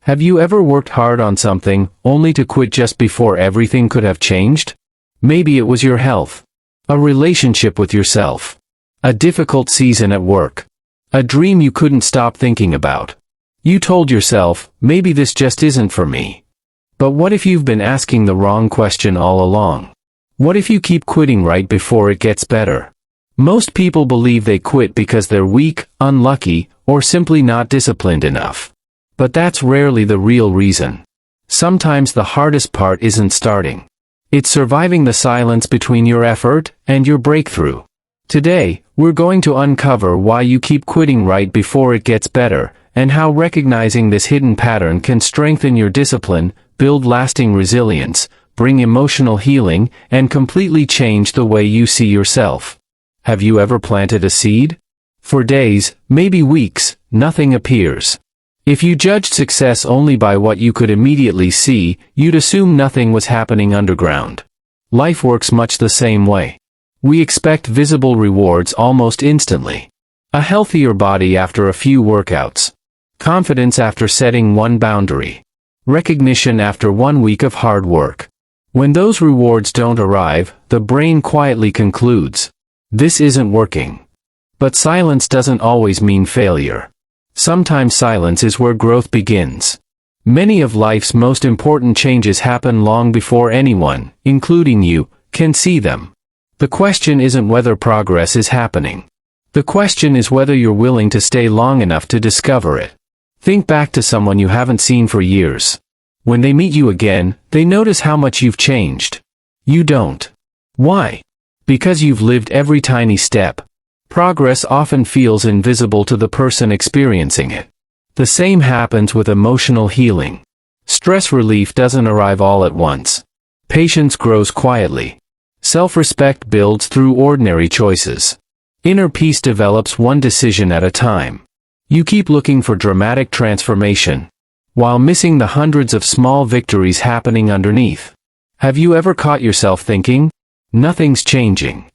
Have you ever worked hard on something, only to quit just before everything could have changed? Maybe it was your health, a relationship with yourself, a difficult season at work, a dream you couldn't stop thinking about. You told yourself, maybe this just isn't for me. But what if you've been asking the wrong question all along? What if you keep quitting right before it gets better? Most people believe they quit because they're weak, unlucky, or simply not disciplined enough. But that's rarely the real reason. Sometimes the hardest part isn't starting. It's surviving the silence between your effort and your breakthrough. Today, we're going to uncover why you keep quitting right before it gets better, and how recognizing this hidden pattern can strengthen your discipline, build lasting resilience, bring emotional healing, and completely change the way you see yourself. Have you ever planted a seed? For days, maybe weeks, nothing appears. If you judged success only by what you could immediately see, you'd assume nothing was happening underground. Life works much the same way. We expect visible rewards almost instantly. A healthier body after a few workouts. Confidence after setting one boundary. Recognition after 1 week of hard work. When those rewards don't arrive, the brain quietly concludes, this isn't working. But silence doesn't always mean failure. Sometimes silence is where growth begins. Many of life's most important changes happen long before anyone, including you, can see them. The question isn't whether progress is happening. The question is whether you're willing to stay long enough to discover it. Think back to someone you haven't seen for years. When they meet you again, they notice how much you've changed. You don't. Why? Because you've lived every tiny step. Progress often feels invisible to the person experiencing it. The same happens with emotional healing. Stress relief doesn't arrive all at once. Patience grows quietly. Self-respect builds through ordinary choices. Inner peace develops one decision at a time. You keep looking for dramatic transformation, while missing the hundreds of small victories happening underneath. Have you ever caught yourself thinking, nothing's changing?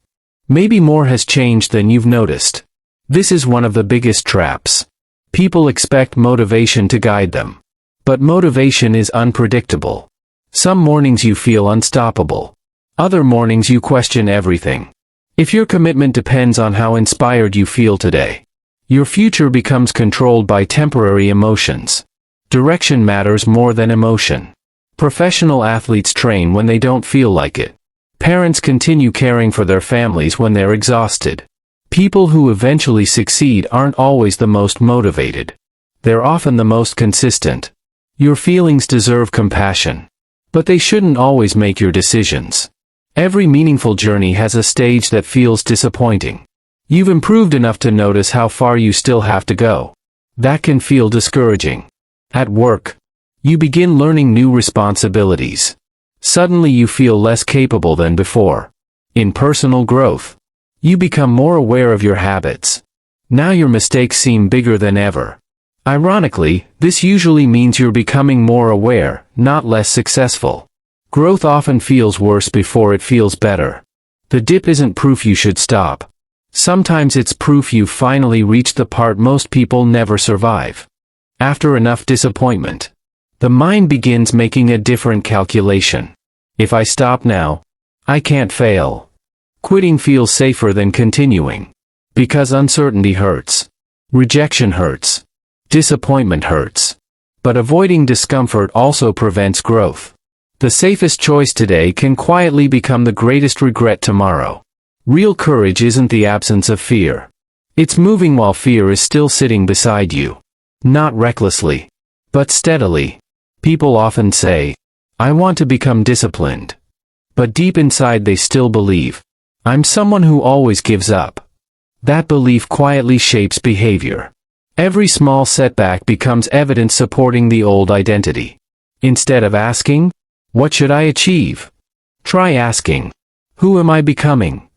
Maybe more has changed than you've noticed. This is one of the biggest traps. People expect motivation to guide them. But motivation is unpredictable. Some mornings you feel unstoppable. Other mornings you question everything. If your commitment depends on how inspired you feel today, your future becomes controlled by temporary emotions. Direction matters more than emotion. Professional athletes train when they don't feel like it. Parents continue caring for their families when they're exhausted. People who eventually succeed aren't always the most motivated. They're often the most consistent. Your feelings deserve compassion. But they shouldn't always make your decisions. Every meaningful journey has a stage that feels disappointing. You've improved enough to notice how far you still have to go. That can feel discouraging. At work, you begin learning new responsibilities. Suddenly you feel less capable than before. In personal growth, you become more aware of your habits. Now your mistakes seem bigger than ever. Ironically, this usually means you're becoming more aware, not less successful. Growth often feels worse before it feels better. The dip isn't proof you should stop. Sometimes it's proof you've finally reached the part most people never survive. After enough disappointment, the mind begins making a different calculation. If I stop now, I can't fail. Quitting feels safer than continuing. Because uncertainty hurts. Rejection hurts. Disappointment hurts. But avoiding discomfort also prevents growth. The safest choice today can quietly become the greatest regret tomorrow. Real courage isn't the absence of fear. It's moving while fear is still sitting beside you. Not recklessly, but steadily. People often say, I want to become disciplined. But deep inside they still believe, I'm someone who always gives up. That belief quietly shapes behavior. Every small setback becomes evidence supporting the old identity. Instead of asking, what should I achieve? Try asking, who am I becoming?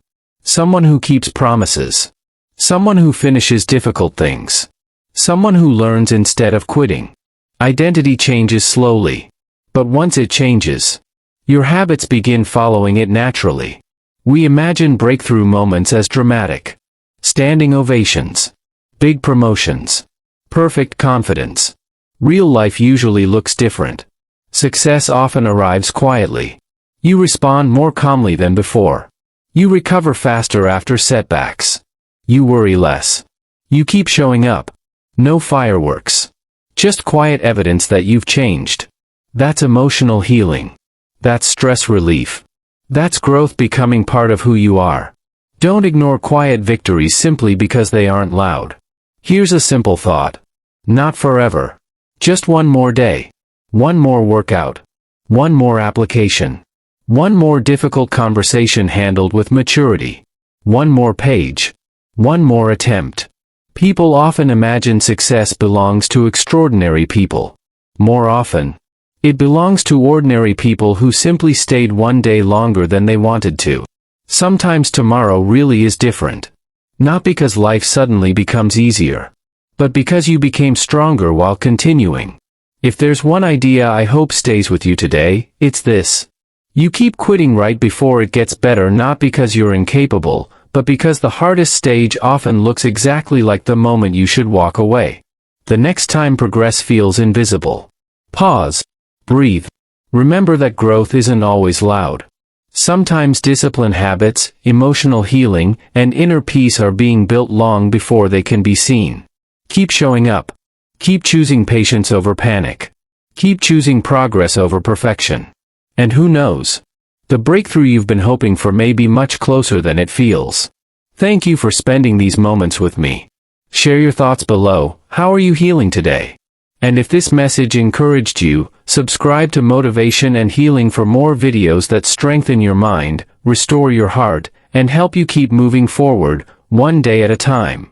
Someone who keeps promises. Someone who finishes difficult things. Someone who learns instead of quitting. Identity changes slowly. But once it changes, your habits begin following it naturally. We imagine breakthrough moments as dramatic. Standing ovations. Big promotions. Perfect confidence. Real life usually looks different. Success often arrives quietly. You respond more calmly than before. You recover faster after setbacks. You worry less. You keep showing up. No fireworks. Just quiet evidence that you've changed. That's emotional healing. That's stress relief. That's growth becoming part of who you are. Don't ignore quiet victories simply because they aren't loud. Here's a simple thought. Not forever. Just one more day. One more workout. One more application. One more difficult conversation handled with maturity. One more page. One more attempt. People often imagine success belongs to extraordinary people. More often, it belongs to ordinary people who simply stayed one day longer than they wanted to. Sometimes tomorrow really is different. Not because life suddenly becomes easier, but because you became stronger while continuing. If there's one idea I hope stays with you today, it's this. You keep quitting right before it gets better, not because you're incapable, but because the hardest stage often looks exactly like the moment you should walk away. The next time progress feels invisible. Pause. Breathe. Remember that growth isn't always loud. Sometimes discipline, habits, emotional healing, and inner peace are being built long before they can be seen. Keep showing up. Keep choosing patience over panic. Keep choosing progress over perfection. And who knows? The breakthrough you've been hoping for may be much closer than it feels. Thank you for spending these moments with me. Share your thoughts below. How are you healing today? And if this message encouraged you, subscribe to Motivation and Healing for more videos that strengthen your mind, restore your heart, and help you keep moving forward, one day at a time.